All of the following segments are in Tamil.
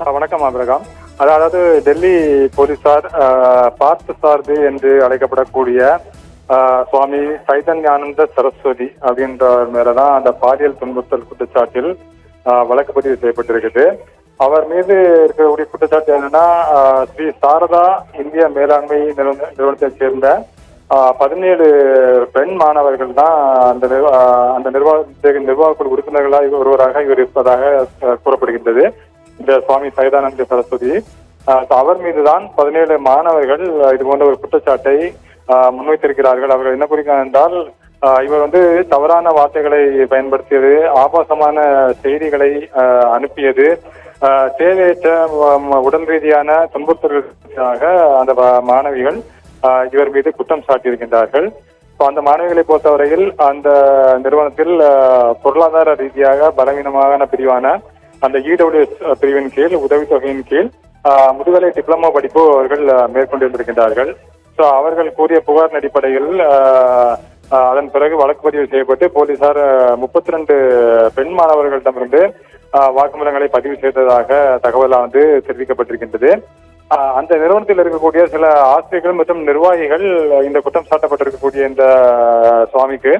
வணக்கம் அபிரகாம். அதாவது டெல்லி போலீசார் பார்த்த சாரதி என்று அழைக்கப்படக்கூடிய சுவாமி சைதன்யானந்த சரஸ்வதி அப்படின்றவர் மேலதான் அந்த பாலியல் துன்புறுத்தல் குற்றச்சாட்டில் வழக்கு பதிவு செய்யப்பட்டிருக்குது. அவர் மீது இருக்கக்கூடிய குற்றச்சாட்டு என்னன்னா, ஸ்ரீ சாரதா இந்திய மேலாண்மை நிறுவனத்தைச் சேர்ந்த 17 பெண் மாணவர்கள் தான் அந்த நிர்வாக குழு உறுப்பினர்களாக ஒருவராக இவர் இருப்பதாக கூறப்படுகின்றது. இந்த சுவாமி சைதானந்த சரஸ்வதி அவர் மீதுதான் 17 மாணவர்கள் இது போன்ற ஒரு குற்றச்சாட்டை முன்வைத்திருக்கிறார்கள். அவர்கள் என்ன குறிக்கிறார் என்றால், இவர் தவறான வார்த்தைகளை பயன்படுத்தியது, ஆபாசமான செய்திகளை அனுப்பியது, தேவையற்ற உடல் ரீதியான துன்புறுத்தல்களுக்காக அந்த மாணவிகள் இவர் மீது குற்றம் சாட்டியிருக்கின்றார்கள். அந்த மாணவிகளை பொறுத்தவரையில் அந்த நிறுவனத்தில் பொருளாதார ரீதியாக பலவீனமான பிரிவான அந்த இடபிள்யூஎஸ் பிரிவின் கீழ் உதவித்தொகையின் கீழ் முதுகலை டிப்ளமோ படிப்பு அவர்கள் மேற்கொண்டிருக்கின்றார்கள். அவர்கள் கூறிய புகார் அடிப்படையில் அதன் பிறகு வழக்கு பதிவு செய்யப்பட்டு போலீசார் 32 பெண் மாணவர்களிடமிருந்து வாக்குமூலங்களை பதிவு செய்ததாக தகவல் தெரிவிக்கப்பட்டிருக்கின்றது. அந்த நிறுவனத்தில் இருக்கக்கூடிய சில ஆசிரியர்கள் மற்றும் நிர்வாகிகள் இந்த குற்றம் சாட்டப்பட்டிருக்கக்கூடிய இந்த சுவாமிக்கு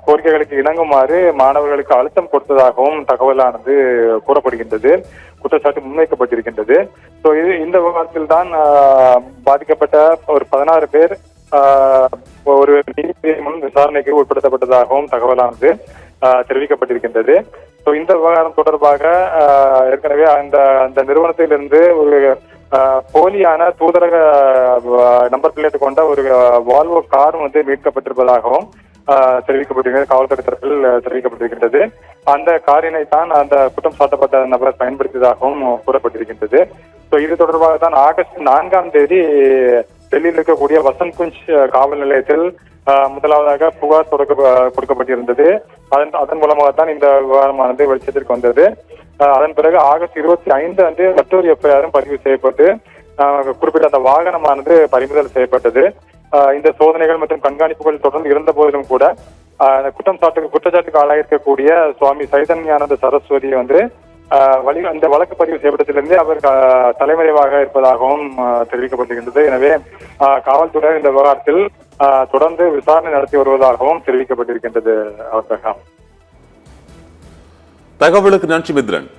கோரிக்கைகளுக்கு இணங்குமாறு மாணவர்களுக்கு அழுத்தம் கொடுத்ததாகவும் தகவலானது கூறப்படுகின்றது, குற்றச்சாட்டு முன்வைக்கப்பட்டிருக்கின்றது. இந்த விவகாரத்தில் தான் பாதிக்கப்பட்ட ஒரு 16 பேர் ஒரு நீதிபதி முன் விசாரணைக்கு உட்படுத்தப்பட்டதாகவும் தகவலானது தெரிவிக்கப்பட்டிருக்கின்றது. இந்த விவகாரம் தொடர்பாக ஏற்கனவே அந்த நிறுவனத்திலிருந்து ஒரு போலியான தூதரக நம்பர் பிளேட் கொண்ட ஒரு வால்வோ கார் மீட்கப்பட்டிருப்பதாகவும் தெரிவிக்கப்பட்டிருக்கிறது. காவல்துறை தரப்பில் தெரிவிக்கப்பட்டிருக்கின்றது. அந்த காரினை தான் அந்த குற்றம் சாட்டப்பட்ட நபர் பயன்படுத்தியதாகவும் கூறப்பட்டிருக்கின்றது. இது தொடர்பாக தான் ஆகஸ்ட் 4ஆம் தேதி டெல்லியில் இருக்கக்கூடிய வசந்த் குஞ்ச் காவல் நிலையத்தில் முதலாவதாக புகார் கொடுக்கப்பட்டிருந்தது. அதன் மூலமாகத்தான் இந்த விவகாரமானது வெளிச்சத்திற்கு வந்தது. அதன் பிறகு ஆகஸ்ட் 25 அன்று மற்றொரு எஃப்ஐஆரும் பதிவு செய்யப்பட்டு குறிப்பிட்ட அந்த வாகனமானது பறிமுதல் செய்யப்பட்டது. இந்த சோதனைகள் மற்றும் கண்காணிப்புகள் தொடர்ந்து இருந்த போதிலும் கூட குற்றச்சாட்டுக்கு ஆளாயிருக்கக்கூடிய சுவாமி சைதன்யானந்த சரஸ்வதி அந்த வழக்கு பதிவு செய்யப்பட்டதிலிருந்து அவர் தலைமறைவாக இருப்பதாகவும் தெரிவிக்கப்பட்டிருக்கின்றது. எனவே காவல்துறை இந்த விவகாரத்தில் தொடர்ந்து விசாரணை நடத்தி வருவதாகவும் தெரிவிக்கப்பட்டிருக்கின்றது. தகவலுக்கு நன்றி மித்ரன்.